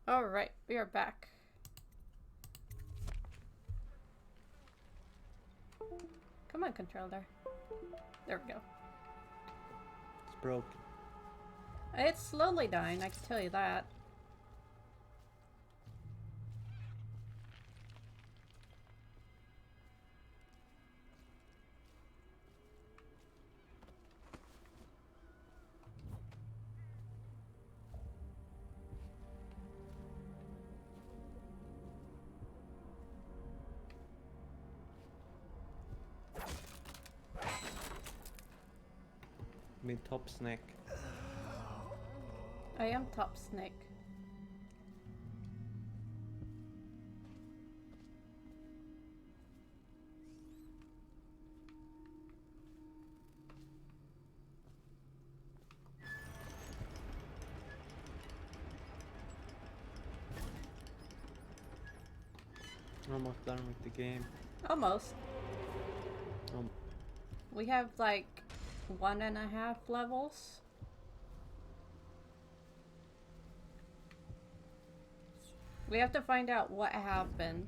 Alright, we are back. Come on, controller. There we go. It's broken. It's slowly dying, I can tell you that. I mean, top snack. I am top snake. Almost done with the game. Almost. Um, We have like 1.5 levels. We have to find out what happened.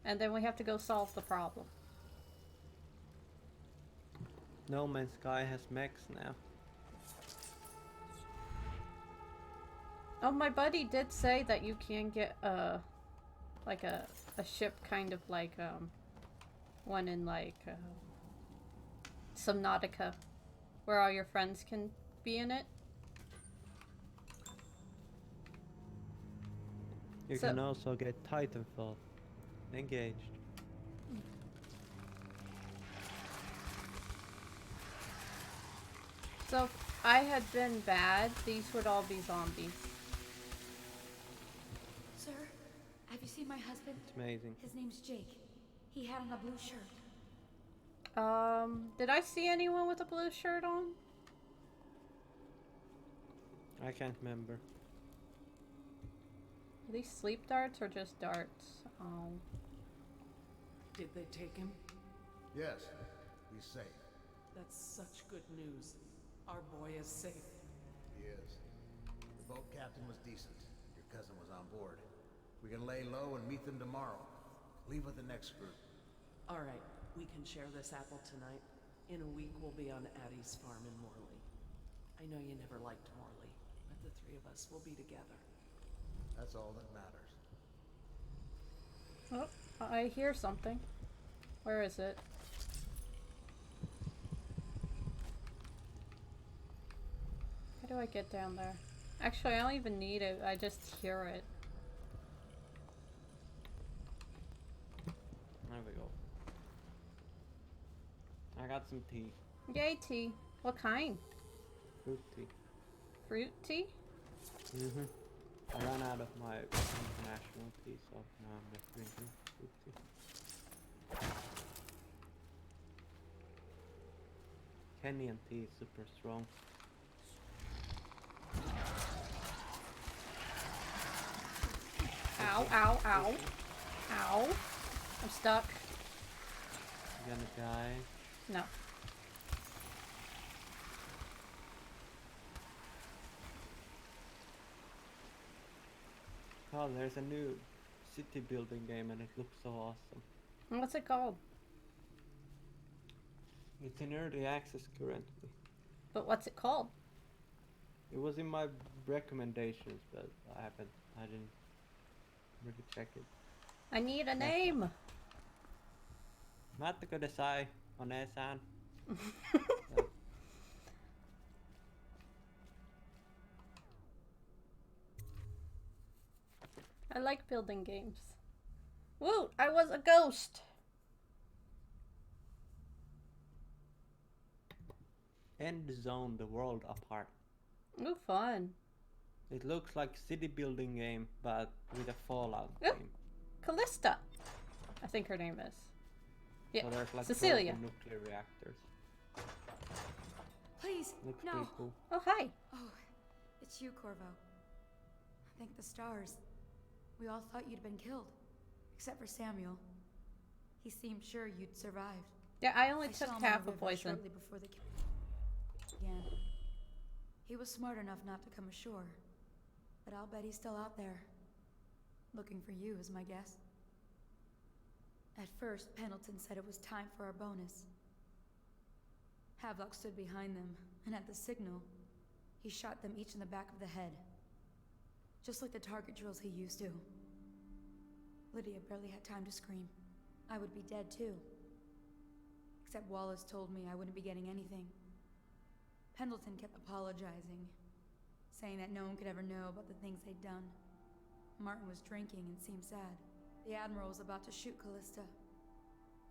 And then we have to go solve the problem. No Man's Sky has mechs now. Oh, my buddy did say that you can get like a ship kind of like one in like Subnautica, where all your friends can be in it. You can also get Titanfall. Engaged. So if I had been bad, these would all be zombies. Sir, have you seen my husband? It's amazing. His name's Jake. He had on a blue shirt. Did I see anyone with a blue shirt on? I can't remember. Are these sleep darts or just darts? Did they take him? Yes, he's safe. That's such good news. Our boy is safe. He is. The boat captain was decent. Your cousin was on board. We can lay low and meet them tomorrow. Leave with the next group. All right, we can share this apple tonight. In a week, we'll be on Addie's farm in Morley. I know you never liked Morley, but the three of us will be together. That's all that matters. Oh, I hear something. Where is it? How do I get down there? Actually, I don't even need it. I just hear it. There we go. I got some tea. Yay, tea. What kind? Fruit tea. Fruit tea? Mm-hmm. I ran out of my international tea, so now I'm just drinking fruit tea. Kenyan tea is super strong. Ow, ow, ow. Ow. I'm stuck. You gonna die? No. Oh, there's a new city building game and it looks so awesome. What's it called? It's in early access currently. But what's it called? It was in my recommendations, but I didn't really check it. I need a name. Mättekö det sai koneeseen? I like building games. Woo! I was a ghost! End zone the world apart. Ooh, fun. It looks like city building game, but with a Fallout Yep. game. Callista! I think her name is. Yeah, So there's like Cecilia. broken nuclear reactors. Please, Looks no. pretty cool. Oh, hi. Oh, it's you, Corvo. Thank the stars. We all thought you'd been killed. Except for Samuel. He seemed sure you'd survived. Yeah, I only I took saw him on half the a river poison. shortly before the began. He was smart enough not to come ashore. But I'll bet he's still out there. Looking for you, is my guess. At first, Pendleton said it was time for our bonus. Havelock stood behind them, and at the signal, he shot them each in the back of the head. Just like the target drills he used to. Lydia barely had time to scream. I would be dead too. Except Wallace told me I wouldn't be getting anything. Pendleton kept apologizing, saying that no one could ever know about the things they'd done. Martin was drinking and seemed sad. The Admiral was about to shoot Callista.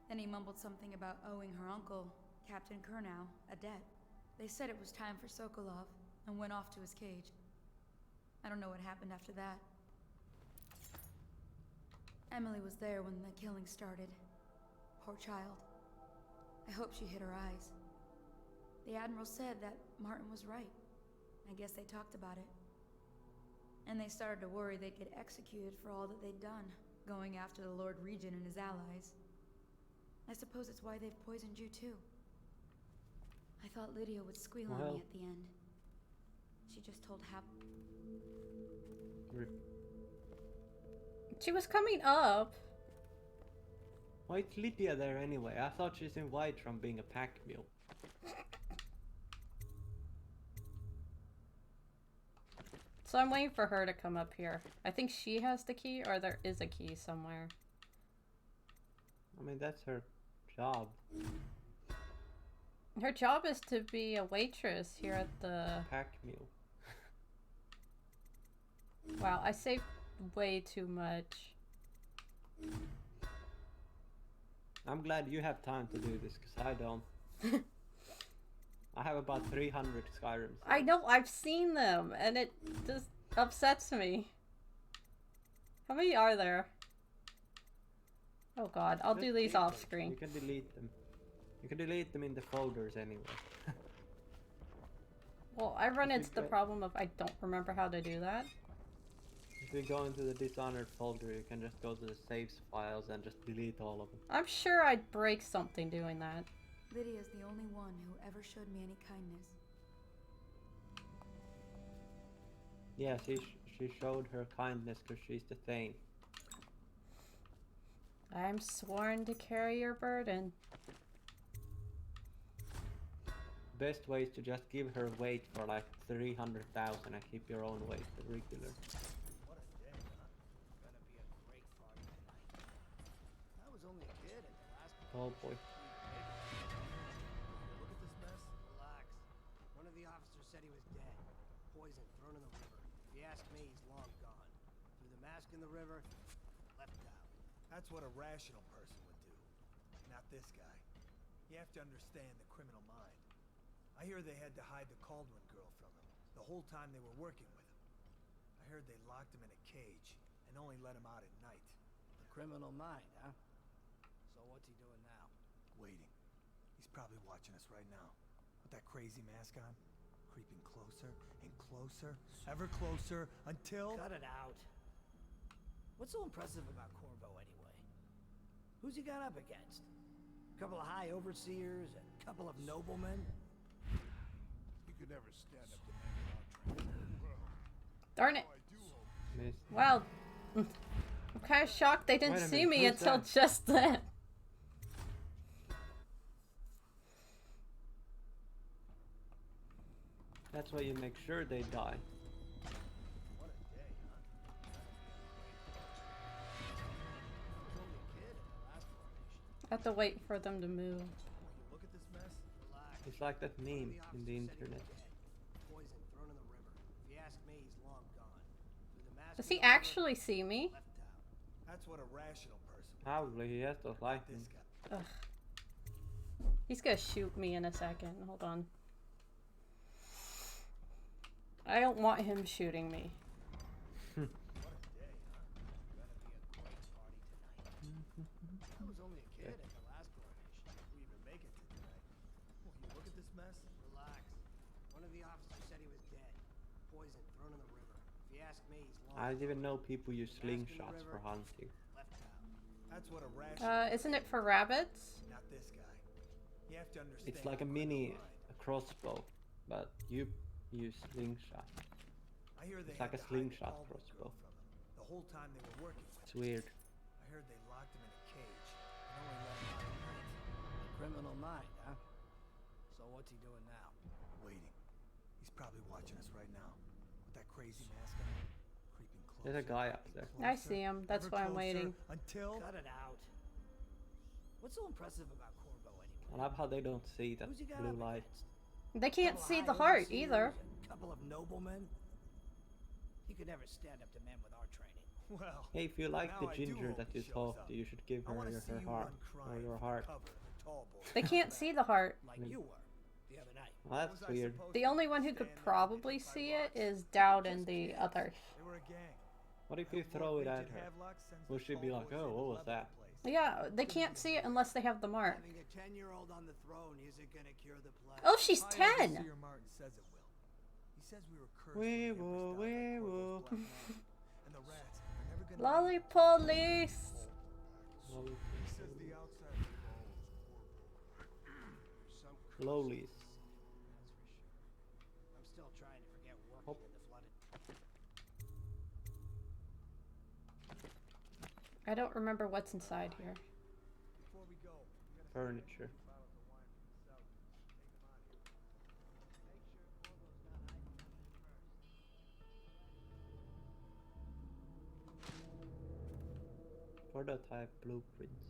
Then he mumbled something about owing her uncle, Captain Kurnow, a debt. They said it was time for Sokolov, and went off to his cage. I don't know what happened after that. Emily was there when the killing started. Poor child. I hope she hid her eyes. The Admiral said that Martin was right. I guess they talked about it. And they started to worry they'd get executed for all that they'd done, going after the Lord Regent and his allies. I suppose it's why they've poisoned you too. I thought Lydia would squeal on me at the end. She just told She was coming up. Why is Lydia there anyway? I thought she's in white from being a pack mule. So I'm waiting for her to come up here. I think she has the key, or there is a key somewhere. I mean, that's her job. Her job is to be a waitress here at the... Pack mule. Wow, I saved way too much. I'm glad you have time to do this, because I don't. I have about 300 Skyrims. I know, I've seen them, and it just upsets me. How many are there? Oh god, I'll Just do these delete off them. screen. You can delete them. You can delete them in the folders anyway. Well, I run If you into the get- problem of I don't remember how to do that. If you go into the Dishonored folder, you can just go to the saves files and just delete all of them. I'm sure I'd break something doing that. Lydia's the only one who ever showed me any kindness. Yeah, she showed her kindness because she's the Thane. I'm sworn to carry your burden. Best way is to just give her weight for like 300,000 and keep your own weight, the regular. What a day, huh? Gonna be a great party tonight. I was only a kid at the last Oh boy. Look at this mess. Relax. One of the officers said he was dead. Poison thrown in the river. If you ask me, he's long gone. Threw the mask in the river, left out. That's what a rational person would do. Not this guy. You have to understand the criminal mind. I hear they had to hide the Caldwin girl from him the whole time they were working with him. I heard they locked him in a cage and only let him out at night. The criminal mind, huh? So what's he doing now? Waiting. He's probably watching us right now. With that crazy mask on. Creeping closer and closer. Ever closer until... Cut it out. What's so impressive about Corvo anyway? Who's he got up against? A couple of high overseers, a couple of noblemen? He could never stand up to men without training. Darn it. I do hope Missed. Well, I'm kind of shocked they didn't Wait a see minute, me who's until that? just then. That's why you make sure they die. What a day, huh? I was only a kid at the last formation. I have to wait for them to move. Look at this mess. Relax. It's like that One of meme in the officers said he was internet. dead. Poison thrown in the river. If you ask me, he's long gone. Threw the mask Does in he the river, actually see me? left out. That's what a rational person would do. Probably he has those This lightning. guy. Ugh. He's gonna shoot me in a second. Hold on. I don't want him shooting me. What a day, huh? Gonna be a great party tonight. I was only a kid at the last coronation. We even make it to tonight. Well, you look at this mess. Relax. One of the officers said he was dead. Poison thrown in the river. If you ask me, he's long I didn't even gone. know people use Mask in the slingshots for river, hunting. left out. That's what a rational... Isn't it for rabbits? Not this guy. You have to understand... It's like a the criminal mini mind. crossbow, but you use slingshot. I hear they It's like had a to hide the slingshot Caldwell crossbow. girl from him the whole time they were working with It's him. weird. I heard they locked him in a cage and only let him out at night. Criminal mind, huh? So what's he doing now? Waiting. He's probably watching us right now. With that crazy mask on. Creeping closer. There's a guy up there. I see him. That's ever why I'm closer, waiting. Until... Cut it out. What's so impressive about Corvo anyway? I love how they don't see that Who's he got blue up light. against? They can't Couple see high the heart overseers, either. a couple of noblemen. He could never stand up to men with our training. Well, Hey, if you like now the I do ginger hope that he you shows talked up. to, you should give I her want to your, see her you heart. run Or crying your from heart. the cover of the tall boy. They can't see the heart. Like you were the other night. Well, that's weird. The only one who could probably see it is Dowd and the other. They were a gang. What if you throw it at her? Will she be like, oh, what was that? Yeah, they can't see it unless they have the mark. Having a 10-year-old on the throne isn't gonna cure the plague. Oh, she's 10! Martin says it will. He says we were cursed. We when the will, Empress died by we Corvo's will. black magic. And the rats are never gonna Lolly leave. police! Well, He says the outside of the wall is Corvo. lowlies. That's for sure. I'm still trying to forget working Hop. in the flooded. I don't remember what's inside here. Before we go, we gotta Furniture. bottles of wine from the cellar. Take them out of here. Make sure Corvo's not hiding something first. Prototype blueprints.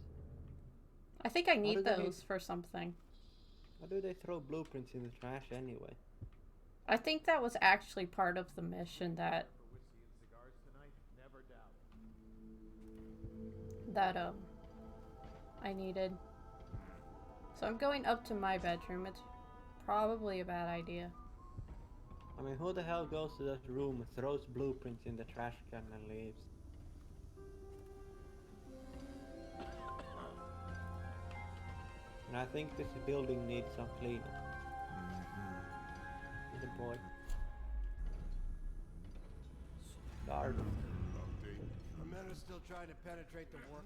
I think I need do they those for something. Why do they throw blueprints in the trash anyway? I think that was actually part of the mission that I needed. So I'm going up to my bedroom. It's probably a bad idea. I mean, who the hell goes to that room, throws blueprints in the trash can and leaves? And I think this building needs some cleanup. Good boy. Guard. The men are still trying to penetrate the work.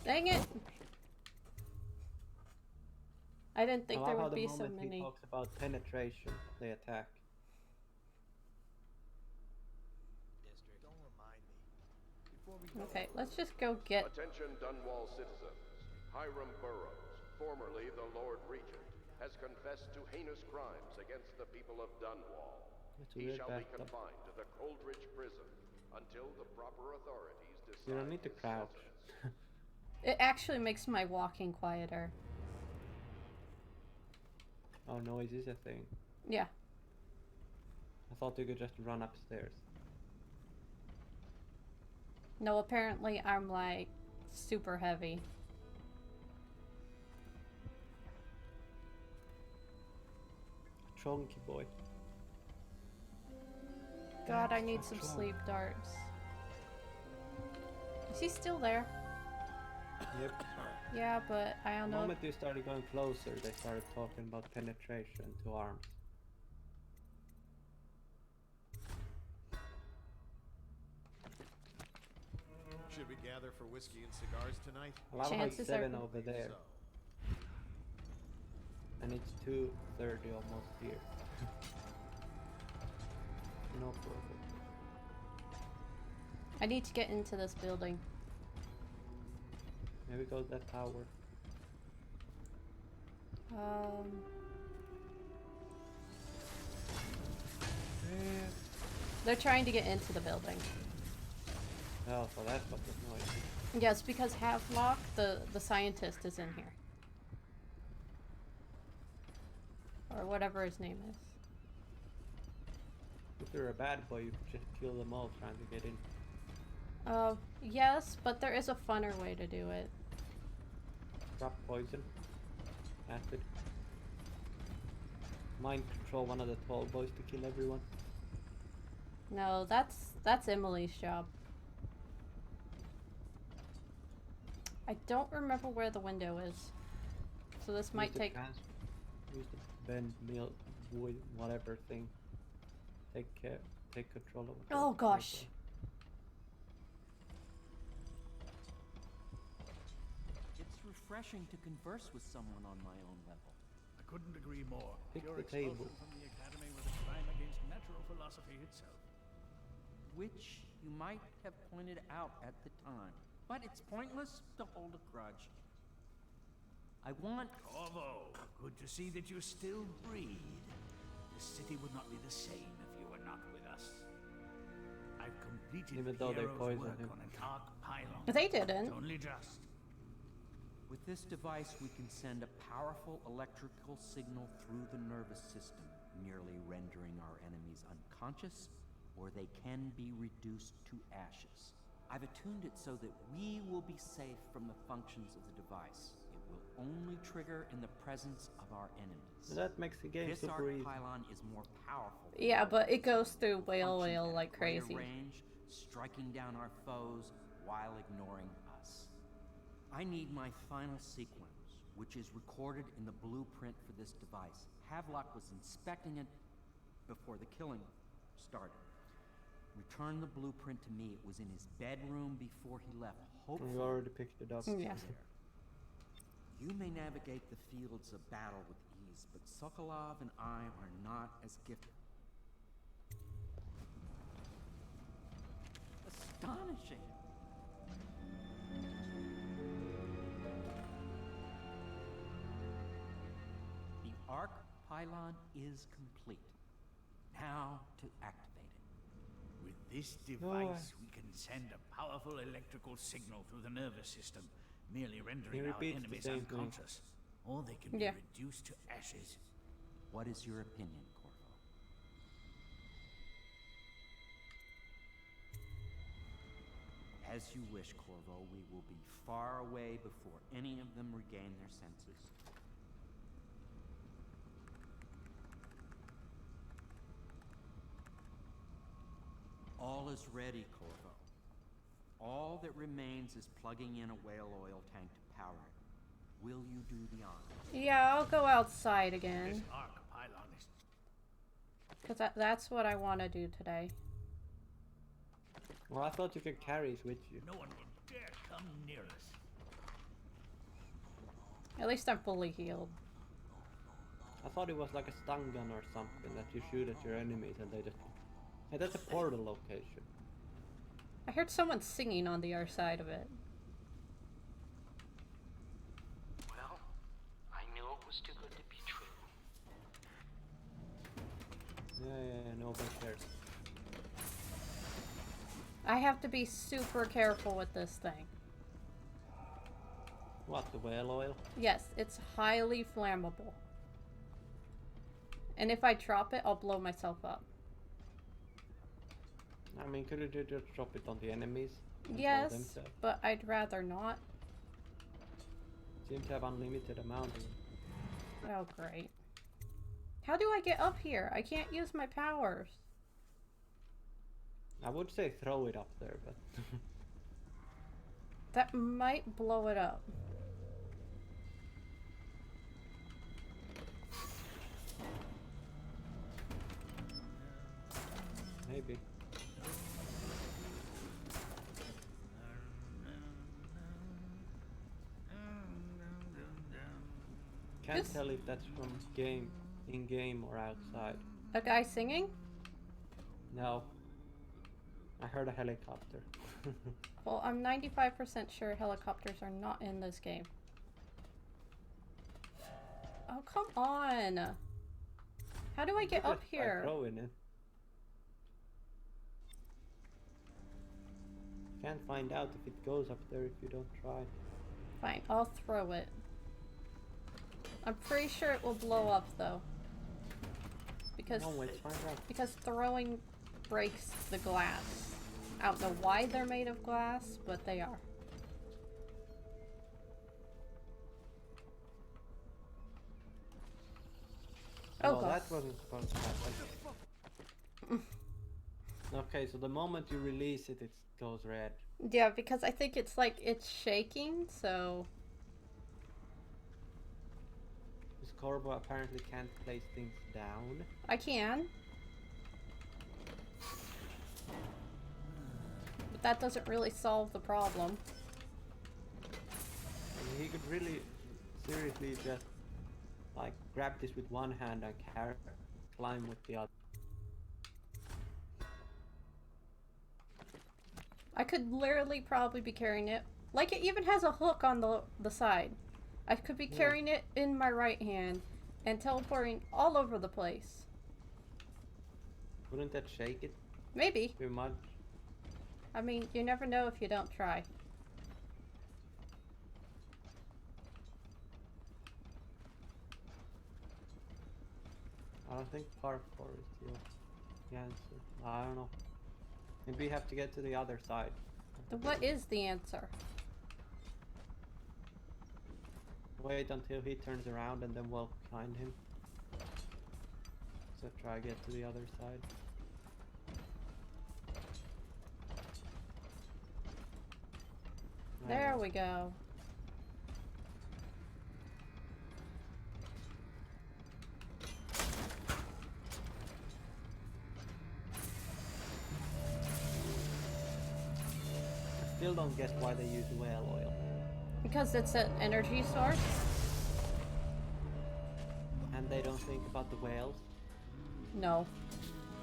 Dang it! I didn't think I there love how would the be so moment he many. talks about penetration, they attack. District. Don't remind me. Before we go, Okay, let's just go get. Attention Dunwall citizens. Hiram Burroughs, formerly the Lord Regent, has confessed to heinous crimes against the people of Dunwall. It's a He weird shall be bathtub. confined to the Coldridge prison until the proper authorities decide. You don't need to his crouch. sentence. It actually makes my walking quieter. Oh, noise is a thing. Yeah. I thought you could just run upstairs. No, apparently I'm like super heavy. Chonky boy. God, I need some sleep darts. Is he still there? Yep. Yeah, but I The don't know. moment you started going closer, they started talking about penetration to arms. Should we gather for whiskey and cigars tonight? I love how it's Chances are- 7 over there, and it's 2:30 almost here. No problem. I need to get into this building. Maybe go to that tower. They're trying to get into the building. Oh, so that's what the noise is. Yes, because Havelock, the scientist, is in here. Or whatever his name is. If you're a bad boy, you could just kill them all trying to get in. Yes, but there is a funner way to do it. Drop poison. Acid. Mind control one of the tall boys to kill everyone. No, that's Emily's job. I don't remember where the window is. So this might take... Use the bend, mill, wood, whatever thing. Take control of it. Oh gosh. It's refreshing to converse with someone on my own level. I couldn't agree more. Pick You're the table. expulsion from the academy with a crime against natural natural philosophy itself. Which you might have pointed out at the time. But it's pointless to hold a grudge. I want... Corvo, good to see that you still breathe. The city would not be the same if you were not with us. I've completed Even though they Piero's poisoned work him. on an arc pylon. They didn't. It's only just. With this device, we can send a powerful electrical signal through the nervous system, nearly rendering our enemies unconscious, or they can be reduced to ashes. I've attuned it so that we will be safe from the functions of the device. It will only trigger in the presence of our enemies. That makes the game This super arc easy. pylon is more powerful. Yeah, but it goes through whale Functions at like greater crazy. range, striking down our foes while ignoring us. I need my final sequence, which is recorded in the blueprint for this device. Havelock was inspecting it before the killing started. Return the blueprint to me. It was in his bedroom before he left. Hopefully, You already picked it up. Yeah. you may navigate the fields of battle with ease, but Sokolov and I are not as gifted. Astonishing! The arc pylon is complete. Now to activate it. With this device, we can send a powerful electrical signal through the nervous system, merely rendering our repeats the enemies same thing. unconscious. Or they can be Yeah. reduced to ashes. What is your opinion, Corvo? As you wish, Corvo. We will be far away before any of them regain their senses. All is ready, Corvo. All that remains is plugging in a whale oil tank to power it. Will you do the honor? Yeah, I'll go outside This again. arc pylon is Because that's what I want to do today. Well, I thought you could carry it with you. no one will dare come near us. At least I'm fully healed. I thought it was like a stun gun or something that you shoot at your enemies and they just... Hey, that's a portal location. I heard someone singing on the other side of it. Well, I knew it was too good to be true. Yeah, no one cares. I have to be super careful with this thing. What, the whale oil? Yes, it's highly flammable. And if I drop it, I'll blow myself up. I mean, could you just drop it on the enemies? and blow Yes, themselves? but I'd rather not. Seem to have unlimited amount. Oh, great. How do I get up here? I can't use my powers. I would say throw it up there, but... That might blow it up. Maybe. Can't This- tell if that's from in-game or outside. A guy singing? No. I heard a helicopter. Well, I'm 95% sure helicopters are not in this game. Oh, come on! How do I get up here? Throwing it. Can't find out if it goes up there if you don't try. Fine, I'll throw it. I'm pretty sure it will blow up though. Because No, let's find out. because throwing breaks the glass. I don't know why they're made of glass, but they are. Oh, No, God. that wasn't supposed to happen. Okay, so the moment you release it, it goes red. Yeah, because I think it's like it's shaking, so This Corvo apparently can't place things down. I can. But that doesn't really solve the problem. And he could really, seriously just, like, grab this with one hand and climb with the other. could literally probably be carrying it. Like, it even has a hook on the side. I could be carrying it in my right hand and teleporting all over the place. Wouldn't that shake it Maybe. too much? I mean, you never know if you don't try. I don't think parkour is the answer. I don't know. Maybe you have to get to the other side. Then what is the answer? Wait until he turns around and then walk behind him. So try to get to the other side. There we go. I still don't get why they use whale oil. Because it's an energy source? And they don't think about the whales. No.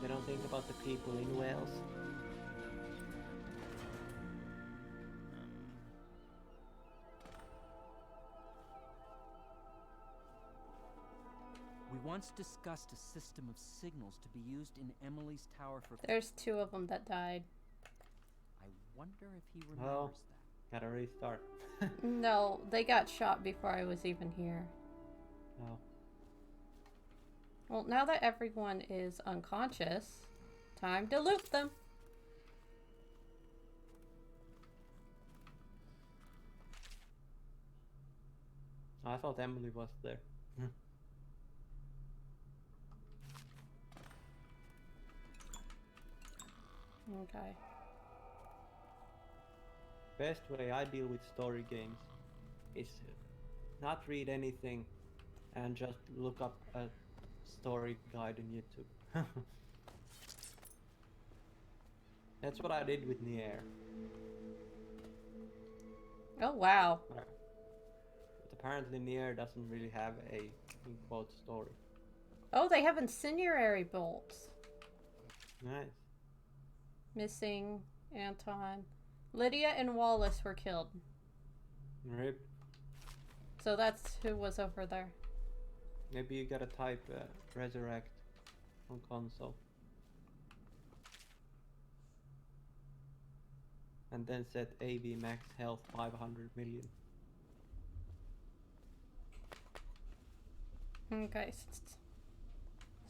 They don't think about the people in Wales. We once discussed a system of signals to be used in Emily's tower for... There's 2 of them that died. I wonder if he remembers that. Gotta restart. No, they got shot before I was even here. Oh. Well, now that everyone is unconscious, time to loot them. I thought Emily was there. Okay. Best way I deal with story games is not read anything and just look up a story guide on YouTube. That's what I did with Nier. Oh, wow. But apparently Nier doesn't really have a, in quote, story. Oh, they have incendiary bolts. Nice. Missing Anton. Lydia and Wallace were killed. Rip. So that's who was over there. Maybe you gotta type resurrect on console. And then set AV max health 500 million. Okay.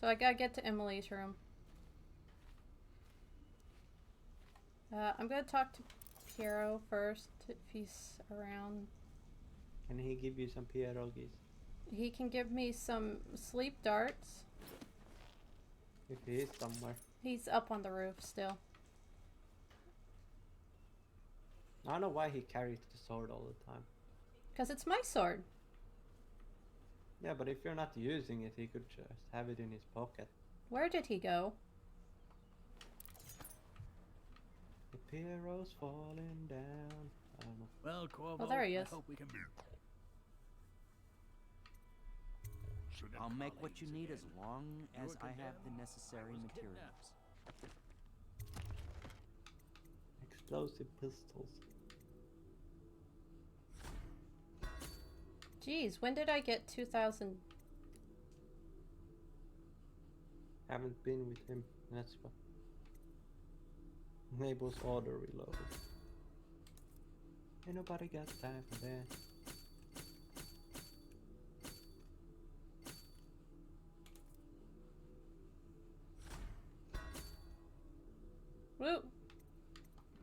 So I gotta get to Emily's room. I'm gonna talk to Piero first, if he's around. Can he give you some pierogies? He can give me some sleep darts. If he is somewhere. He's up on the roof still. I don't know why he carries the sword all the time. Because it's my sword. Yeah, but if you're not using it, he could just have it in his pocket. Where did he go? The Piero's falling down. I don't know. Well, Corvo, Oh, there he is. I hope we can be... I'll make what you need as long as I have the necessary materials. Explosive pistols. Jeez, when did I get 2,000? Haven't been with him. That's what. Enables auto reload. Ain't nobody got time for that. Woo!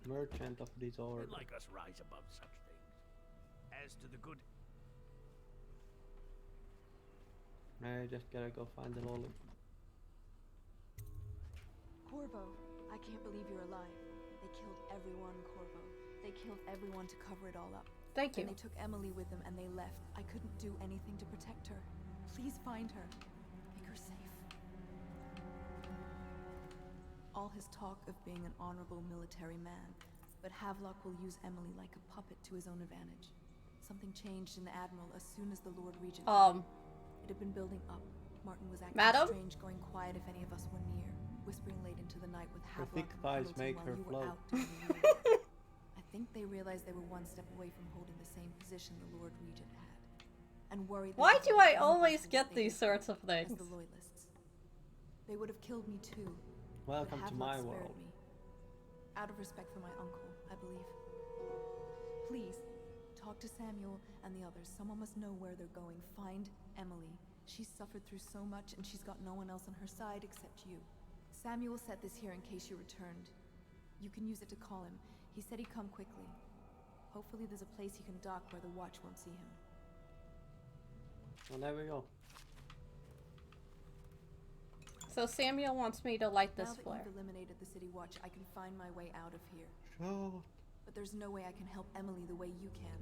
Merchant of disorder. They'd like us rise above such things. As to the good... I just gotta go find the lolly. Corvo, I can't believe you're alive. They killed everyone, Corvo. They killed everyone to cover it all up. Thank you. And they took Emily with them and they left. I couldn't do anything to protect her. Please find her. Make her safe. All his talk of being an honorable military man, but Havelock will use Emily like a puppet to his own advantage. Something changed in the Admiral as soon as the Lord Regent died. It had been building up. Martin was acting strange, going quiet if any of us were near, whispering late into the night with Havelock thick thighs make her float. think they realized they were one step away from holding the same position the Lord Regent had, and worried. Why do I that always what get they these did sorts of as things? the Loyalists. They would have killed me too. Welcome but to my Havelock spared world. me. Out of respect for my uncle, I believe. Please, talk to Samuel and the others. Someone must know where they're going. Find Emily. She's suffered through so much, and she's got no one else on her side except you. Samuel set this here in case you returned. You can use it to call him. He said he'd come quickly. Hopefully there's a place he can dock where the watch won't see him. Well, there we go. So Samuel wants me to light this Now that flare. you've eliminated the city watch, I can find my way out of here. Sure. But there's no way I can help Emily the way you can.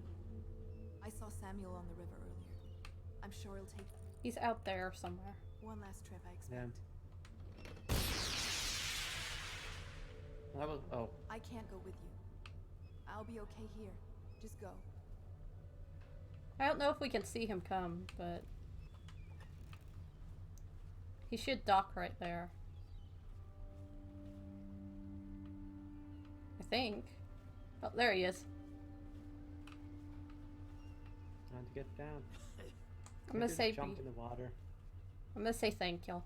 I saw Samuel on the river earlier. I'm sure he'll take He's out there somewhere. one last trip, I Yeah. expect. That was. Oh. I can't go with you. I'll be okay here. Just go. I don't know if we can see him come, but he should dock right there. I think. Oh, there he is. Time to get down. I'm gonna Just say jump in the water. I'm gonna say thank you.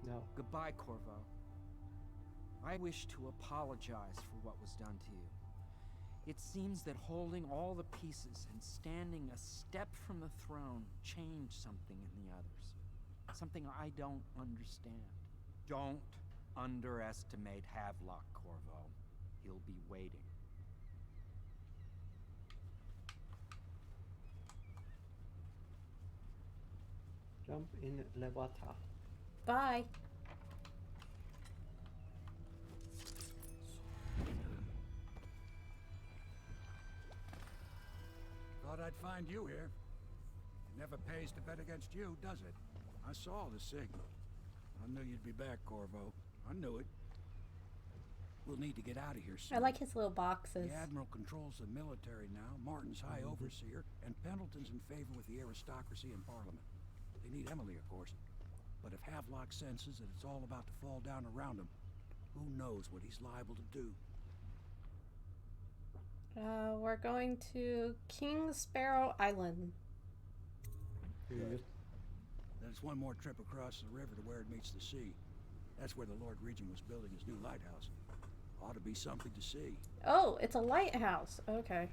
No. Goodbye, Corvo. I wish to apologize for what was done to you. It seems that holding all the pieces and standing a step from the throne changed something in the others. Something I don't understand. Don't underestimate Havelock, Corvo. He'll be waiting. Jump in the water. Bye. Thought I'd find you here. It never pays to bet against you, does it? I saw the signal. I knew you'd be back, Corvo. I knew it. We'll need to get out of here soon. I like his little boxes. The Admiral controls the military now, Martin's High Overseer, and Pendleton's in favor with the aristocracy and Parliament. They need Emily, of course. But if Havelock senses that it's all about to fall down around him, who knows what he's liable to do? We're going to King Sparrow Island. Good. Then it's one more trip across the river to where it meets the sea. That's where the Lord Regent was building his new lighthouse. Ought to be something to see. Oh, it's a lighthouse. Okay.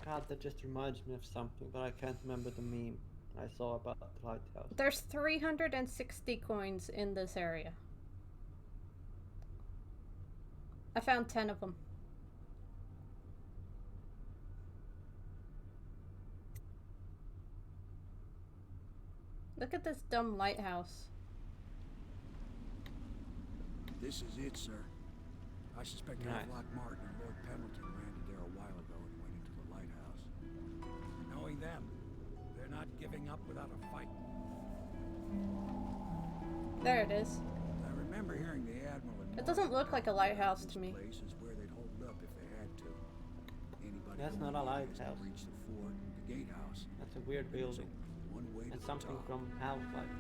God, that just reminds me of something, but I can't remember the meme I saw about the lighthouse. There's 360 coins in this area. I found 10 of them. Look at this dumb lighthouse. This is it, sir. I suspect Nice. Havelock Martin and Lord Pendleton landed there a while ago and went into the lighthouse. Knowing them, they're not giving up without a fight. There it is. I remember hearing the Admiral and It doesn't look like a lighthouse to me. This place is where they'd hold up if they had to. Anybody That's who not a leaves can lighthouse. reach the fort and the gatehouse. That's a weird There's building. one way to And the something top. from Half-Life.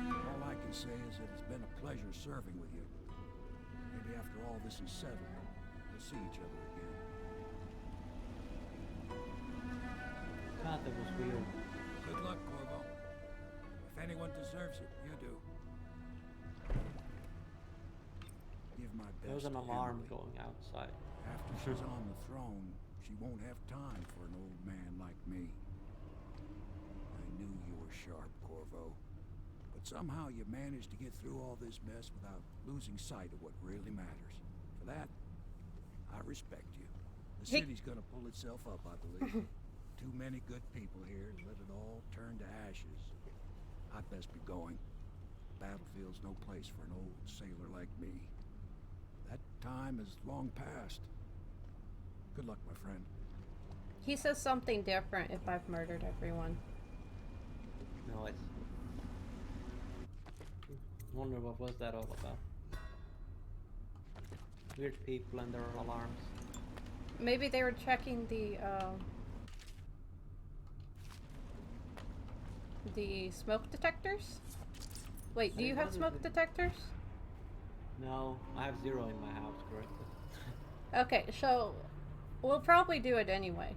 All I can say is that it's been a pleasure serving with you. Maybe after all this is settled, we'll see each other again. God, that was weird. Good luck, Corvo. If anyone deserves it, you do. Give my best There was an to alarm Emily. going outside. After she's on the throne, she won't have time for an old man like me. I knew you were sharp, Corvo. But somehow you managed to get through all this mess without losing sight of what really matters. For that, I respect you. The Hey. city's gonna pull itself up, I believe. Too many good people here to let it all turn to ashes. I'd best be going. Battlefield's no place for an old sailor like me. That time is long past. Good luck, my friend. He says something different if I've murdered everyone. No, it's... Wonder what was that all about. Weird people and their alarms. Maybe they were checking the smoke detectors? Wait, do Hey, you have what is smoke it? detectors? No, I have 0 in my house currently. Okay, so we'll probably do it anyway.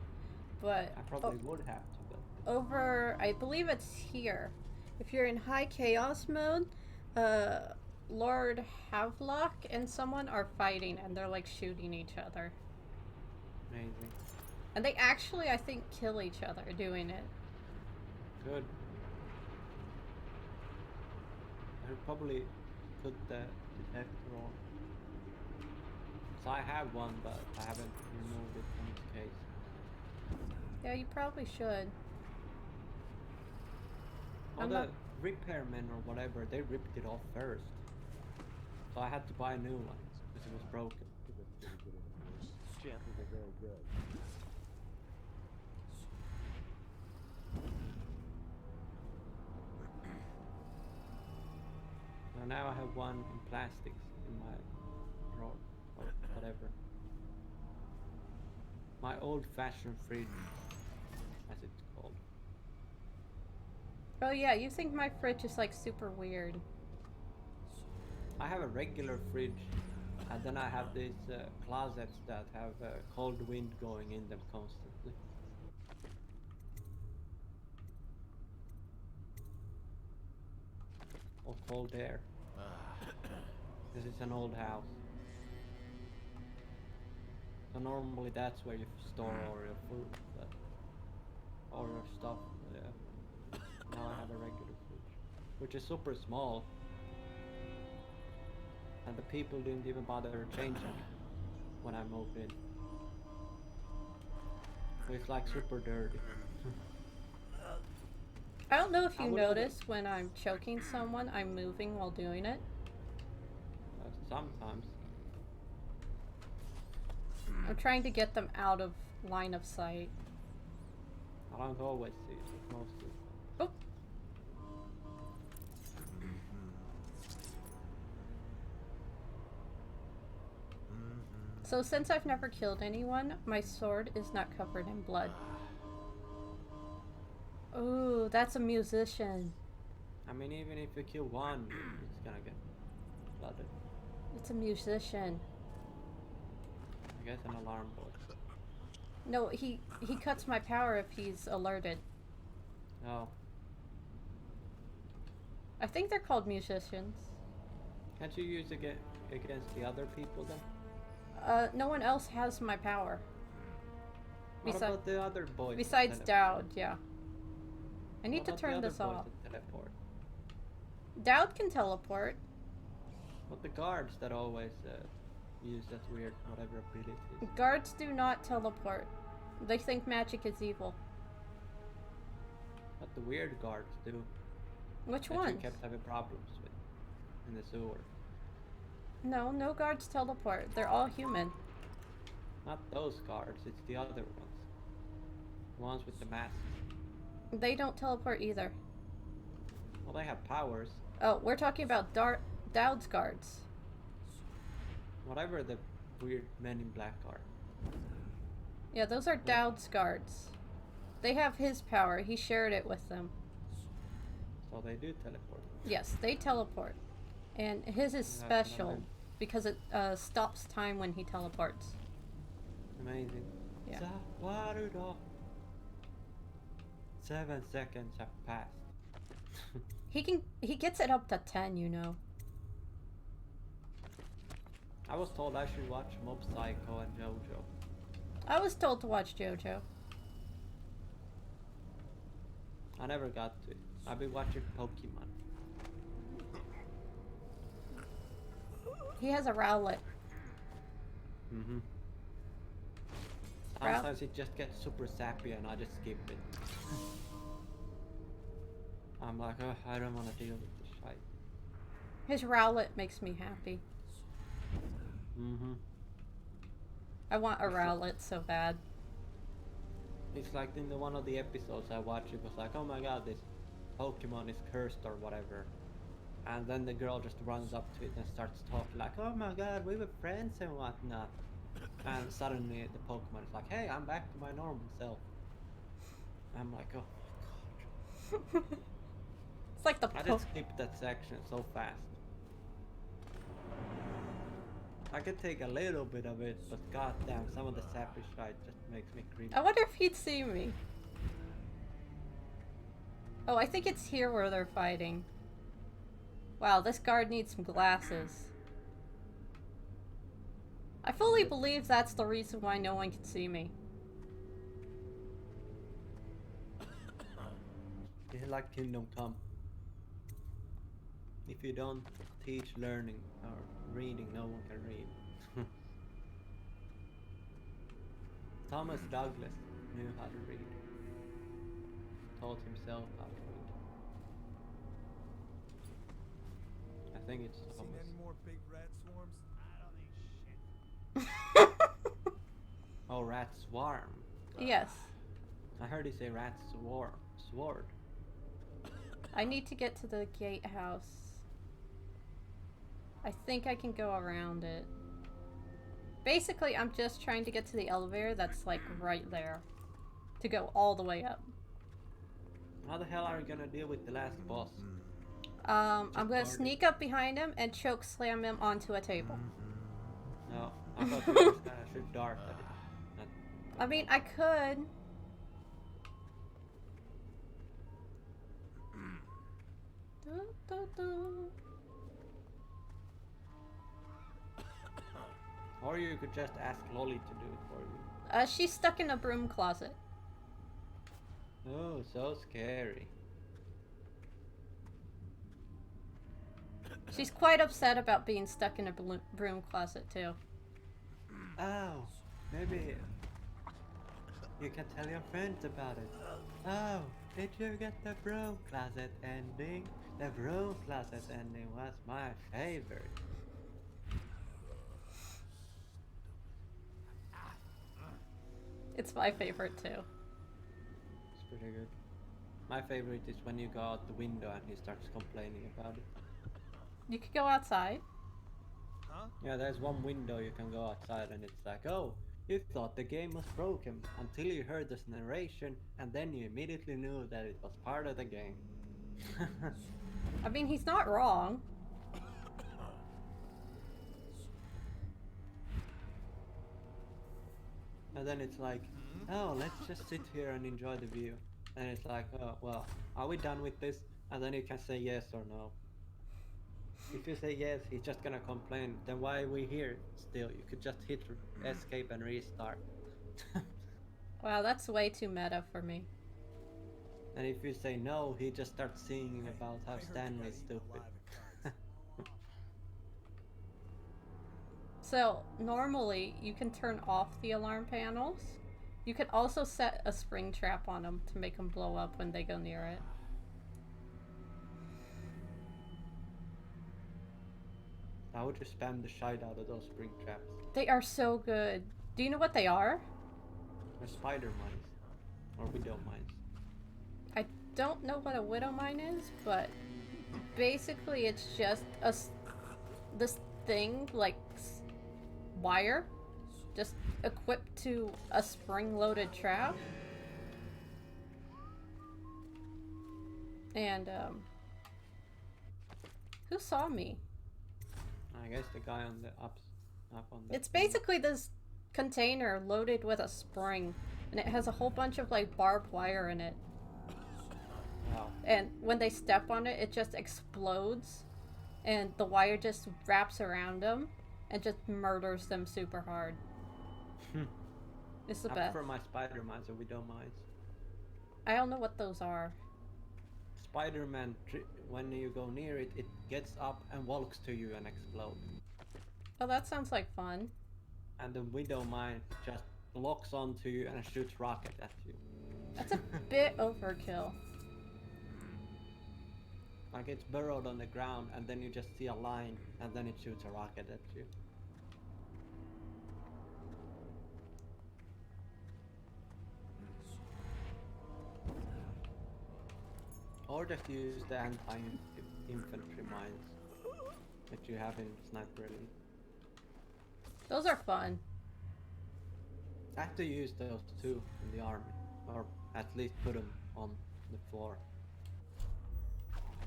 But I probably would have to, but over, I believe it's here. If you're in high chaos mode, Lord Havelock and someone are fighting and they're like shooting each other. amazing. And they actually, I think, kill each other doing it. Good. I should probably put the detector on. So I have one, but I haven't removed it from its case. Yeah, you probably should. Well, I'm the not- repairmen or whatever, they ripped it off first. So I had to buy a new one because it was broken. So now I have one in plastics in my drawer or whatever. My old-fashioned fridge, as it's called. Oh yeah, you think my fridge is like super weird. I have a regular fridge, and then I have these closets that have cold wind going in them constantly. Or cold air. Because it's an old house. So normally that's where you store all your food, but all your stuff. Yeah. Now I have a regular fridge, which is super small. And the people didn't even bother changing when I moved in. So it's like super dirty. I don't know if I you would've- notice when I'm choking someone, I'm moving while doing it. Sometimes. I'm trying to get them out of line of sight. I don't always see it, but mostly. Oh. So since I've never killed anyone, my sword is not covered in blood. Ooh, that's a musician. I mean, even if you kill one, it's gonna get flooded. It's a musician. I guess an alarm bell. No, he cuts my power if he's alerted. Oh. I think they're called musicians. Can't you use it against the other people then? No one else has my power. What about the other boys? Besides that Dowd, yeah. I need What to about turn the this other boys off. that teleport? Dowd can teleport. But the guards that always use that weird whatever abilities. Guards do not teleport. They think magic is evil. But the weird guards do. Which that one? you kept having problems with in the sewer. No, no guards teleport. They're all human. Not those guards, it's the other ones. The ones with the masks. They don't teleport either. Well, they have powers. Oh, we're talking about Dowd's guards. Whatever the weird men in black are. Yeah, those are Dowd's guards. They have his power. He shared it with them. So they do teleport. Yes, they teleport. And his is Yeah, special amazing. because it stops time when he teleports. Amazing. Yeah. Zawarudo. 7 seconds have passed. He gets it up to 10, you know. I was told I should watch Mob Psycho and JoJo. I was told to watch JoJo. I never got to it. I've been watching Pokemon. He has a Rowlet. Mm-hmm. Row- Sometimes it just gets super sappy and I just skip it. I'm like, oh, I don't want to deal with this shite. His Rowlet makes me happy. Mm-hmm. I want a Rowlet so bad. It's like in one of the episodes I watched, it was like, oh my god, this Pokemon is cursed or whatever. And then the girl just runs up to it and starts talking like, oh my god, we were friends and whatnot. And suddenly the Pokemon is like, hey, I'm back to my normal self. I'm like, oh my god. It's like the I just skipped that section so fast. I can take a little bit of it, but goddamn, some of the sappy shite just makes me creepy. I wonder if he'd see me. Oh, I think it's here where they're fighting. Wow, this guard needs some glasses. I fully believe that's the reason why no one can see me. It's like Kingdom Come. If you don't teach learning or reading, no one can read. Thomas Douglas knew how to read. Taught himself how to read. I think it's Seen Thomas. any more big rat swarms? Oh, rat swarm. Yes. I heard he say rat swarm. Sword. I need to get to the gatehouse. I think I can go around it. Basically, I'm just trying to get to the elevator that's like right there. To go all the way up. How the hell are you gonna deal with the last boss? I'm gonna sneak up behind him and choke slam him onto a table. No, I thought you were just gonna shoot dart at it. I mean, I could. Or you could just ask Lolly to do it for you. She's stuck in a broom closet. Oh, so scary. She's quite upset about being stuck in a broom closet, too. Oh, maybe you can tell your friends about it. Oh, did you get the broom closet ending? The broom closet ending was my favorite. It's my favorite, too. It's pretty good. My favorite is when you go out the window and he starts complaining about it. You could go outside. Huh? Yeah, there's one window you can go outside and it's like, oh, you thought the game was broken until you heard this narration and then you immediately knew that it was part of the game. I mean, he's not wrong. And then it's like, oh, let's just sit here and enjoy the view. And it's like, oh, well, are we done with this? And then you can say yes or no. If you say yes, he's just gonna complain. Then why are we here still? You could just hit escape and restart. Wow, that's way too meta for me. And if you say no, he just starts singing about how Stanley's stupid. So, normally, you can turn off the alarm panels. You can also set a spring trap on them to make them blow up when they go near it. I would just spam the shite out of those spring traps. They are so good. Do you know what they are? They're spider mines. Or widow mines. I don't know what a widow mine is, but basically it's just this thing, like wire, just equipped to a spring-loaded trap. And, who saw me? I guess the guy on the up on the... It's basically this container loaded with a spring, and it has a whole bunch of, like, barbed wire in it. Wow. And when they step on it, it just explodes, and the wire just wraps around them and just murders them super hard. It's the I best. prefer my spider mines or widow mines. I don't know what those are. Spider-Man, when you go near it, it gets up and walks to you and explodes. Oh, that sounds like fun. And the widow mine just locks onto you and shoots rocket at you. That's a bit overkill. Like it's burrowed on the ground and then you just see a line and then it shoots a rocket at you. Or just use the anti-infantry mines that you have in Sniper Elite. Those are fun. I have to use those too in the army, or at least put them on the floor.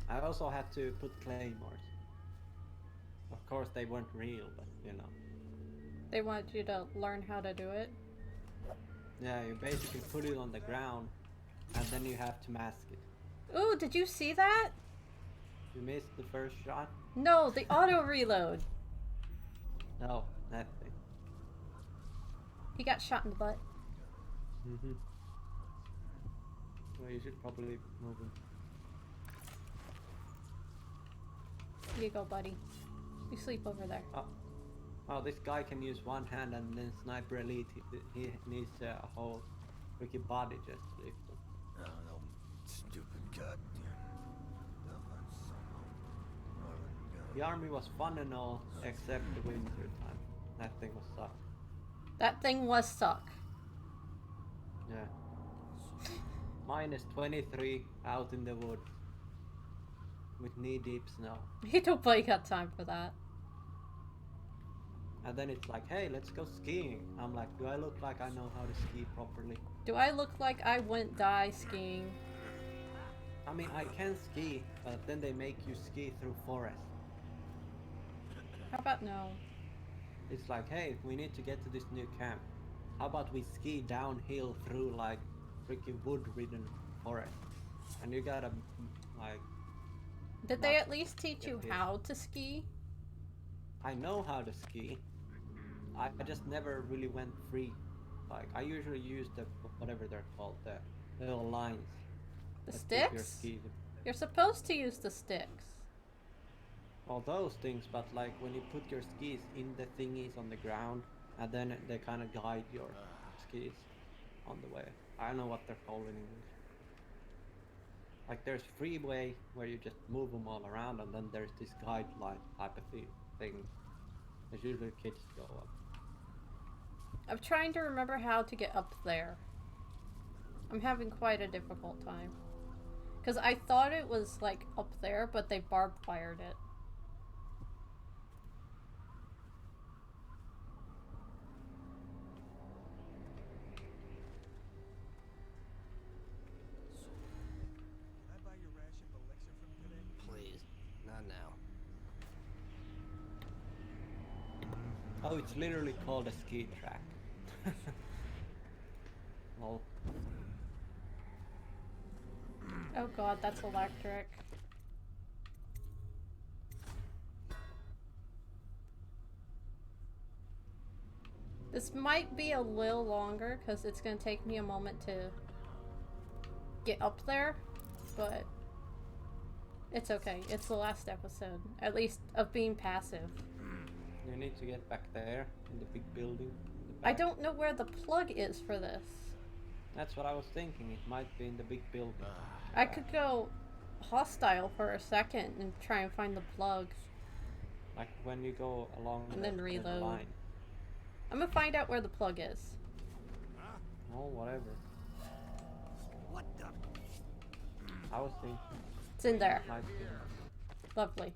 I also had to put claymores. Of course, they weren't real, but you know. They wanted you to learn how to do it. Yeah, you basically put it on the ground, and then you have to mask it. Ooh, did you see that? You missed the first shot? No, the auto reload. No, that thing. He got shot in the butt. Well, you should probably move him. Here you go, buddy. You sleep over there. Oh, this guy can use one hand, and then Sniper Elite, he needs a whole freaking body just to lift him. Oh, no, stupid goddamn. The army was fun and all, except the winter time. That thing was suck. That thing was suck. Yeah. Minus 23 out in the woods. With knee-deep snow. Nobody got time for that. And then it's like, hey, let's go skiing. I'm like, do I look like I know how to ski properly? Do I look like I went die skiing? I mean, I can ski, but then they make you ski through forest. How about no? It's like, hey, we need to get to this new camp. How about we ski downhill through like freaking wood-ridden forest? And you gotta like. Did they at least teach you how to ski? I know how to ski. I just never really went free. Like I usually use the whatever they're called, the little lines. The that keep your sticks? skis. You're supposed to use the sticks. All those things, but like when you put your skis in the thingies on the ground, and then they kind of guide your skis on the way. I don't know what they're called in English. Like there's freeway where you just move them all around, and then there's this guideline type of thing. There's usually kids go up. I'm trying to remember how to get up there. I'm having quite a difficult time. Because I thought it was like up there, but they barbed wired it. Can I buy your ration of elixir from today? Please, not now. Oh, it's literally called a ski track. Lol. Oh god, that's electric. This might be a little longer because it's going to take me a moment to get up there, but it's okay. It's the last episode, at least of being passive. You need to get back there in the big building. I don't know where the plug is for this. That's what I was thinking. It might be in the big building. I could go hostile for a second and try and find the plug. Like when you go along And the, then the reload. line. I'm gonna find out where the plug is. Oh, whatever. What the? I was thinking. It's in there. Might be. Lovely.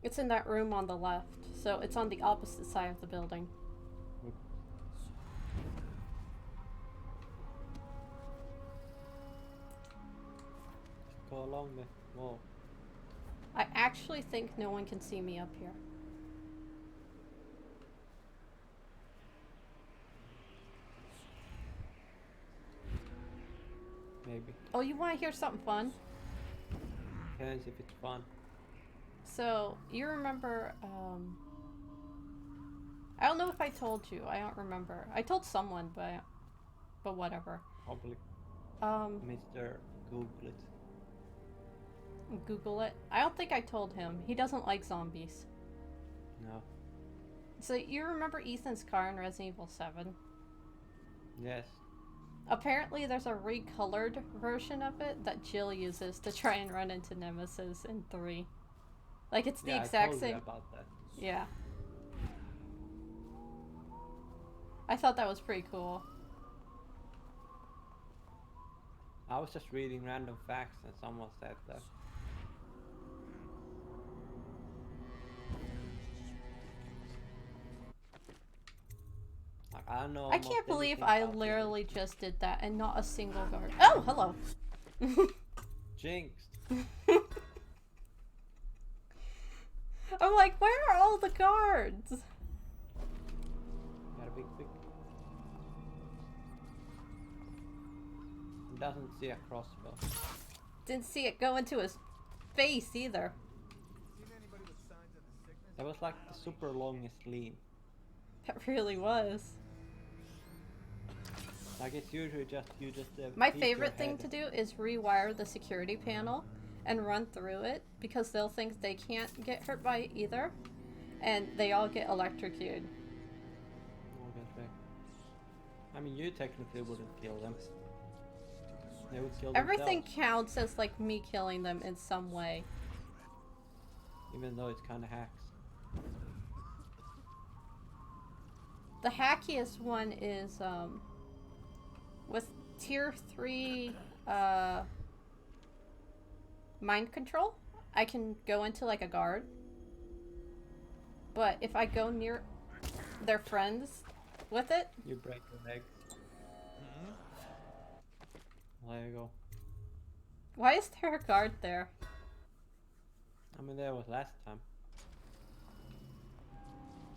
It's in that room on the left, so it's on the opposite side of the building. Go along the wall. I actually think no one can see me up here. Maybe. Oh, you want to hear something fun? Depends if it's fun. So, you remember, I don't know if I told you. I don't remember. I told someone, but whatever. Probably. Mr. Google it. Google it. I don't think I told him. He doesn't like zombies. No. So, you remember Ethan's car in Resident Evil 7? Yes. Apparently, there's a recolored version of it that Jill uses to try and run into Nemesis in 3. Like, it's the exact I told same. you about that. Yeah. I thought that was pretty cool. I was just reading random facts and someone said that. Like, I don't know. I can't almost believe anything I about literally just did that and not a single guard. Oh, hello. Jinxed. I'm like, where are all the guards? Got a big pick. He doesn't see a crossbow. Didn't see it go into his face either. That was like the super longest lean. That really was. Like it's usually just you just. My peek favorite your thing head. to do is rewire the security panel and run through it because they'll think they can't get hurt by it either, and they all get electrocuted. Okay. I mean, you technically wouldn't kill them. They would kill Everything themselves, counts as like me killing them in some way. even though it's kind of hacks. The hackiest one is with tier 3 mind control. I can go into like a guard, but if I go near their friends with it, You break your legs. There you go. why is there a guard there? I mean, there was last time.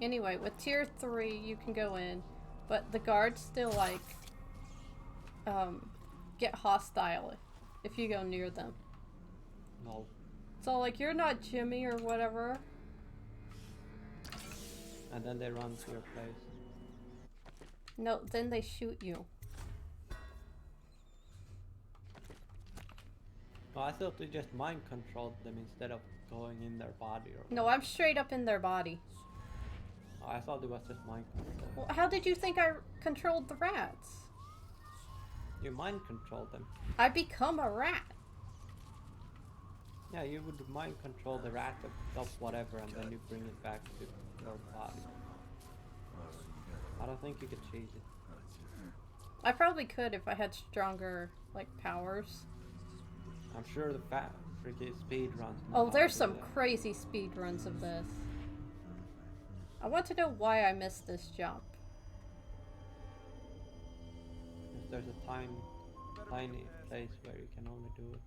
Anyway, with tier 3 you can go in, but the guards still like get hostile if you go near them. No. So like, you're not Jimmy or whatever. And then they run to your place. No, then they shoot you. Well, I thought you just mind controlled them instead of going in their body or. No, I'm straight up in their body. Oh, I thought it was just mind control. Well, how did you think I controlled the rats? You mind control them. I become a rat. Yeah, you would mind control the rat of whatever, and then you bring it back to your body. I don't think you could cheese it. I probably could if I had stronger like powers. I'm sure the freaky speed runs. Oh, there's some crazy speed runs of this. I want to know why I missed this jump. There's a tiny place where you can only do it.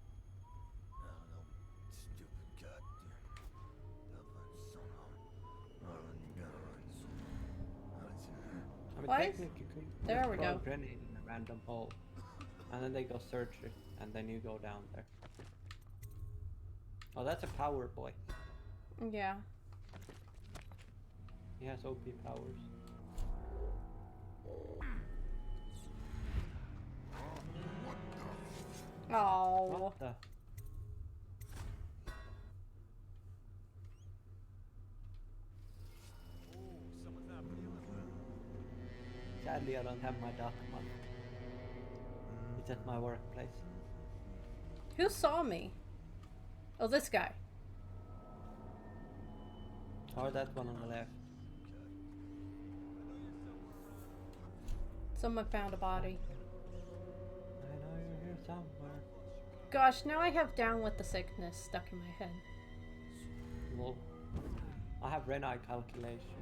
I mean, Why is- technically, you could There just we throw go. a grenade in a random hole, and then they go search it, and then you go down there. Oh, that's a power boy. Yeah. He has OP powers. Oh. What the? Sadly, I don't have my dock on. It's at my workplace. Who saw me? Oh, this guy. Or that one on the left. Someone found a body. I know you're here somewhere. Gosh, now I have down with the sickness stuck in my head. Well, I have red eye calculation.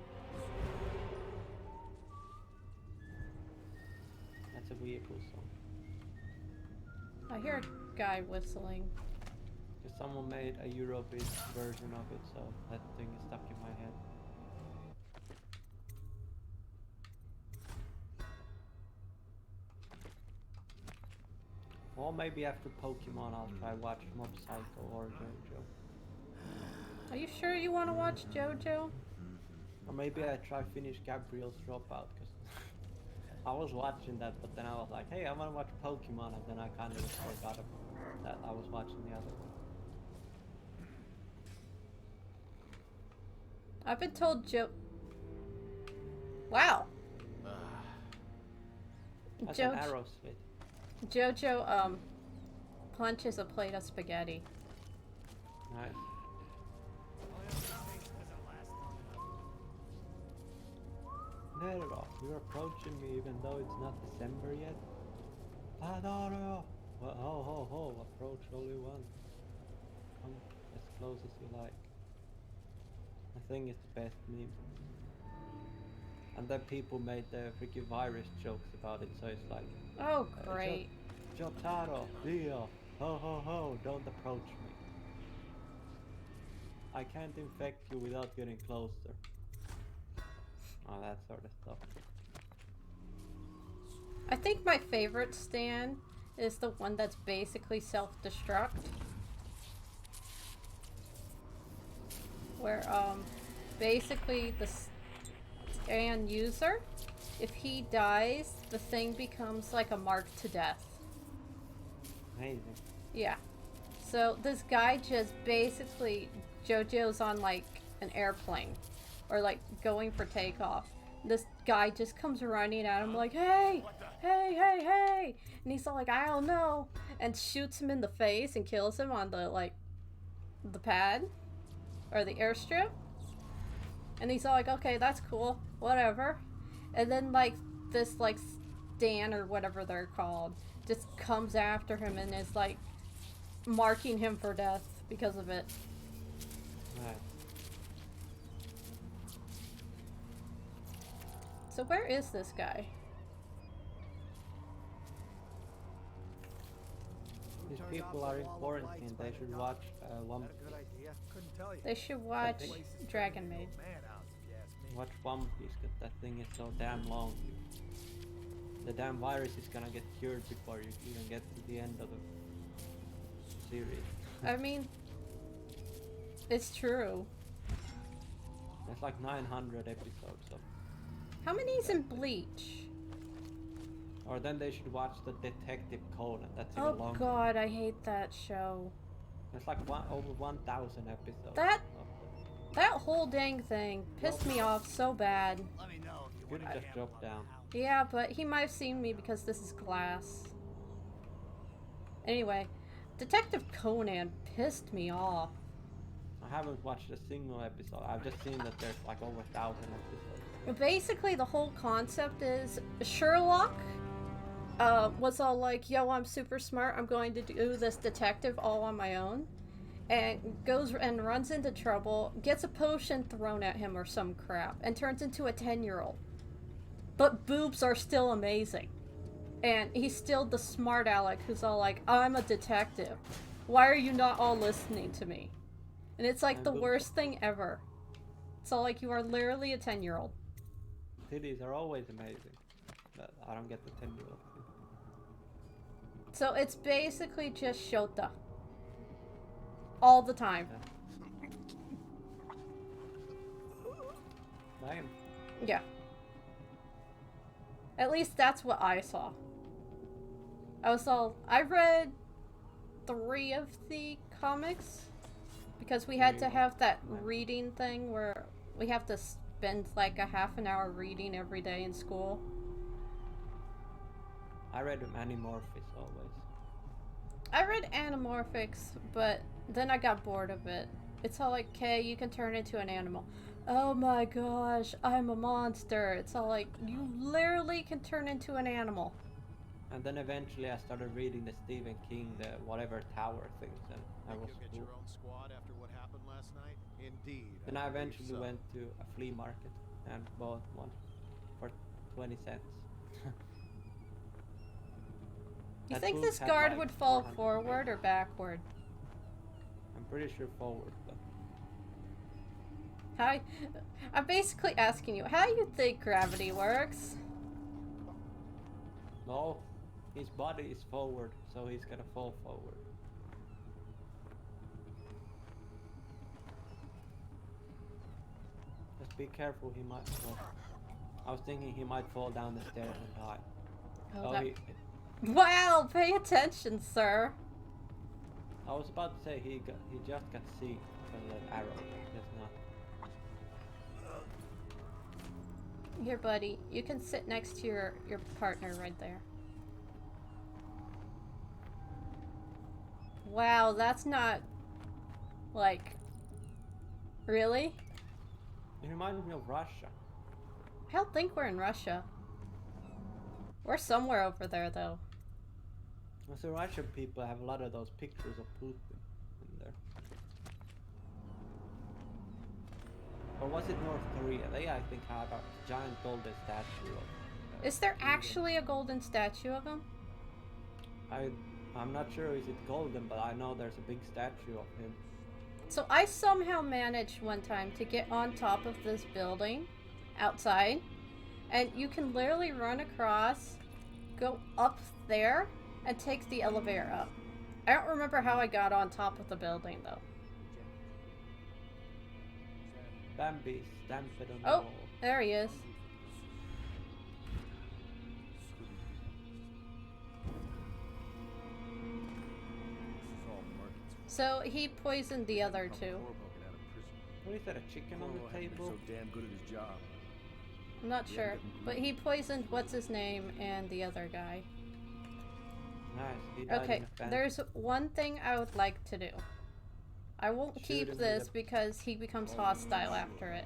That's a vehicle song. I hear a guy whistling. Because someone made a Eurobeat version of it, so that thing is stuck in my head. Or maybe after Pokemon I'll try watch Mob Psycho or JoJo. Are you sure you want to watch JoJo? Or maybe I try finish Gabriel's Dropout, because I was watching that, but then I was like, hey, I want to watch Pokemon, and then I kind of just forgot that I was watching the other one. I've been told Wow. That's an arrow slit. JoJo punches a plate of spaghetti. Nice. Let it off. You're approaching me even though it's not December yet. Adoro! Well, ho ho ho, approach only one. Come as close as you like. I think it's the best meme. And then people made the freaking virus jokes about it, so it's like... Oh, great. Jotaro, Dio, Ho ho ho, don't approach me. I can't infect you without getting closer. Oh, that sort of stuff. I think my favorite stand is the one that's basically self-destruct. Where, basically the stand user, if he dies, the thing becomes like a mark to death. Amazing. Yeah. So this guy just basically, JoJo's on like an airplane or like going for takeoff. This guy just comes running at him like, hey, hey, hey, hey. And he's all like, I don't know. And shoots him in the face and kills him on the like, the pad or the airstrip. And he's all like, okay, that's cool, whatever. And then like this like Stan or whatever they're called just comes after him and is like marking him for death because of it. Right. So where is this guy? These people are in quarantine. They should watch One. Good idea. Couldn't tell you. They should watch Dragon Maid. Madhouse, if you ask me. Watch One Piece, cause that thing is so damn long. The damn virus is gonna get cured before you even get to the end of the series. I mean, it's true. There's like 900 episodes of. How many is in Bleach? Or then they should watch the Detective Conan. That's even Oh longer. god, I hate that show. There's like over 1,000 episodes. That whole dang thing pissed me off so bad. Let me know if you Couldn't just drop down. Yeah, but he might have seen me because this is glass. Anyway, Detective Conan pissed me off. I haven't watched a single episode. I've just seen that there's like over 1,000 episodes. Basically, the whole concept is Sherlock was all like, yo, I'm super smart. I'm going to do this detective all on my own. And goes and runs into trouble, gets a potion thrown at him or some crap, and turns into a 10-year-old. But boobs are still amazing. And he's still the smart aleck who's all like, I'm a detective. Why are you not all listening to me? And it's like the worst thing ever. It's all like, you are literally a 10-year-old. Titties are always amazing. But I don't get the 10-year-old thing. So it's basically just Shota. All the time. Damn. Yeah. At least that's what I saw. I read 3 of the comics because we had to have that reading thing where we have to spend like a half an hour reading every day in school. I read Animorphis always. I read Animorphics, but then I got bored of it. It's all like, okay, you can turn into an animal. Oh my gosh, I'm a monster. It's all like, you literally can turn into an animal. And then eventually I started reading the Stephen King, the whatever tower things, and I was You'll get your own squad after what happened last night? Indeed. Then I eventually believe so. went to a flea market and bought one for 20 cents. You That think book this had guard like would fall 400 forward or backward? I'm pretty sure forward, but I'm basically asking you, how do you think gravity works? no, his body is forward, so he's gonna fall forward. Just be careful, he might fall. I was thinking he might fall down the stairs and die. Oh, Oh, that- he, Wow, pay attention, sir. I was about to say he just got seen from that arrow, but just not. Here, buddy, you can sit next to your partner right there. Wow, that's not, like, really? It reminds me of Russia. I don't think we're in Russia. We're somewhere over there, though. Well, so Russian people have a lot of those pictures of Putin in there. Or was it North Korea? They, I think, had a giant golden statue of. Is there actually a golden statue of him? I'm not sure is it golden, but I know there's a big statue of him. So I somehow managed one time to get on top of this building outside, and you can literally run across, go up there, and take the elevator up. I don't remember how I got on top of the building though. Bambi, stamp it on the Oh, wall. there he is. So he poisoned the other two. What is that, a chicken on the table? So damn good at his job. I'm not sure, but he poisoned what's his name and the other guy. Nice. He died Okay, in a fence. there's one thing I would like to do. I won't Shoot keep him this with a- because he becomes hostile after it.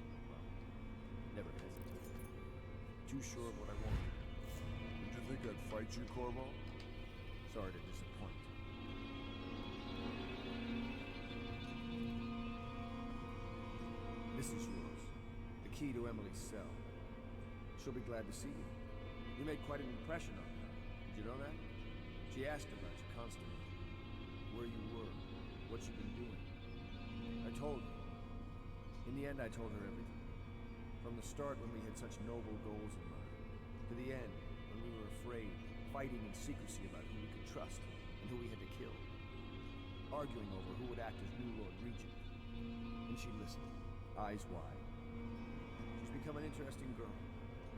Never hesitate. Too sure of what I want. Did you think I'd fight you, Corvo? Sorry to disappoint. This is yours. The key to Emily's cell. She'll be glad to see you. You made quite an impression on her. Did you know that? She asked about you constantly. Where you were. What you've been doing. I told her. In the end, I told her everything. From the start, when we had such noble goals in mind, to the end, when we were afraid, fighting in secrecy about who we could trust and who we had to kill, arguing over who would act as new Lord Regent. And she listened, eyes wide. She's become an interesting girl.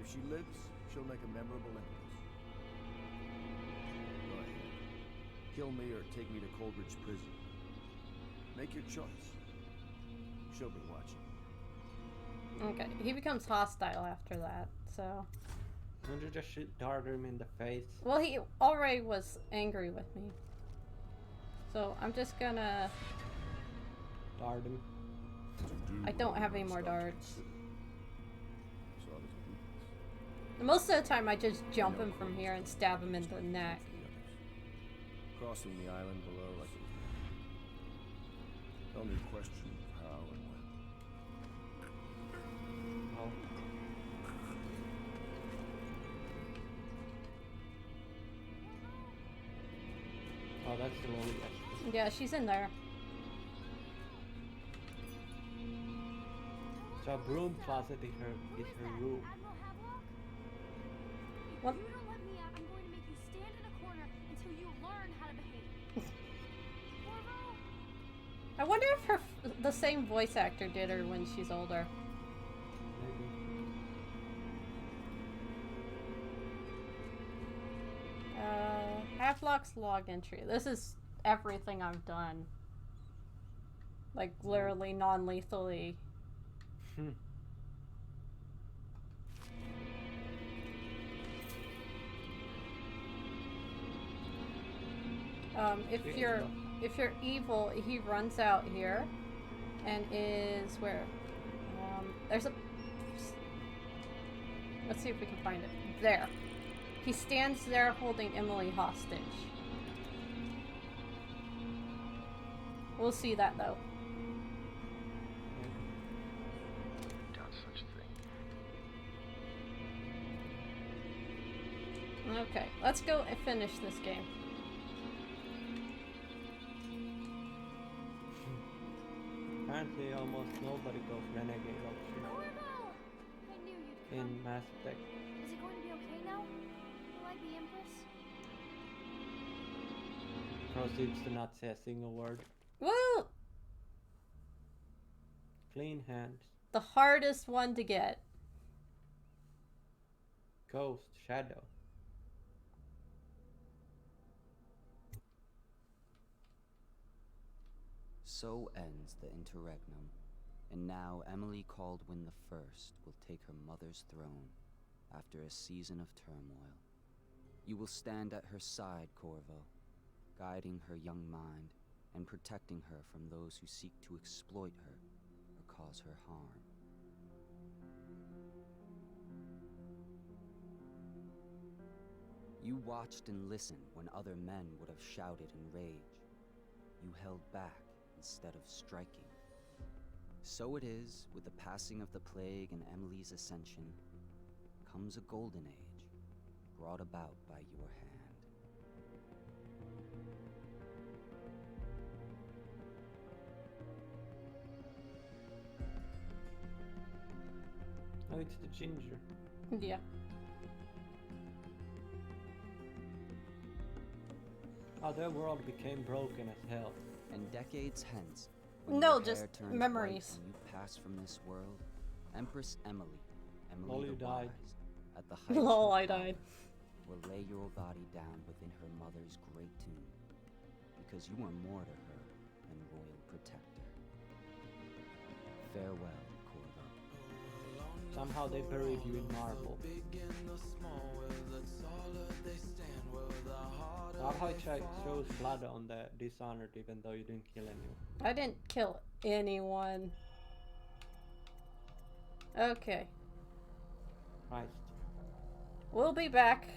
If she lives, she'll make a memorable empress. Go ahead. Kill me or take me to Coldridge Prison. Make your choice. She'll be watching. Okay, he becomes hostile after that, so... Wouldn't you just shoot dart him in the face? Well, he already was angry with me. So I'm just gonna... Dart him. I don't have any more darts. So I was a weakness. Most of the time I just jump him from here and stab him in the neck. Crossing the island below like it was only a question of how and when. Oh. Oh, that's the one. Yeah, she's in there. So a broom closet is her room. What? If you don't let me out, I'm going to make you stand in a corner until you learn how to behave. Corvo? I wonder if the same voice actor did her when she's older. Maybe. Havelock's log entry. This is everything I've done. Like, literally non-lethally. If you're evil, he runs out here and is where? There's a... Let's see if we can find it. There. He stands there holding Emily hostage. We'll see that though. Done such a thing. Okay, let's go and finish this game. Apparently almost nobody goes renegade option Corvo! I knew you'd come. in Mass Effect. Is it going to be okay now? Will I be Empress? Proceeds to not say a single word. Woo! Clean hands. The hardest one to get. Ghost. Shadow. So ends the interregnum, and now Emily Caldwin the First will take her mother's throne after a season of turmoil. You will stand at her side, Corvo, guiding her young mind and protecting her from those who seek to exploit her or cause her harm. You watched and listened when other men would have shouted in rage. You held back instead of striking. So it is with the passing of the plague and Emily's ascension comes a golden age brought about by your hand. it's the ginger. Yeah. Other world became broken as hell. And decades hence, when No, your hair just turns memories. white and you pass from this world, Empress Emily Lol, the you died. Wise, at the height Lol, of her I died. power, will lay your body down within her mother's great tomb, because you are more to her than royal protector. Farewell, Corvo. Somehow they buried you in marble. Love how it shows blood on the Dishonored even though you didn't kill anyone. I didn't kill anyone. Okay. Christ. We'll be back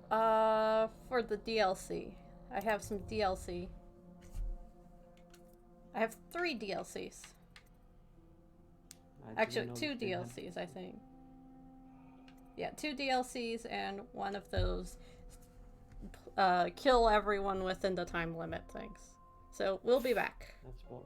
for the DLC. I have some DLC. I have 3 DLCs. Actually, 2 DLCs, I think. Yeah, 2 DLCs and one of those kill everyone within the time limit things. So we'll be back. That's boring.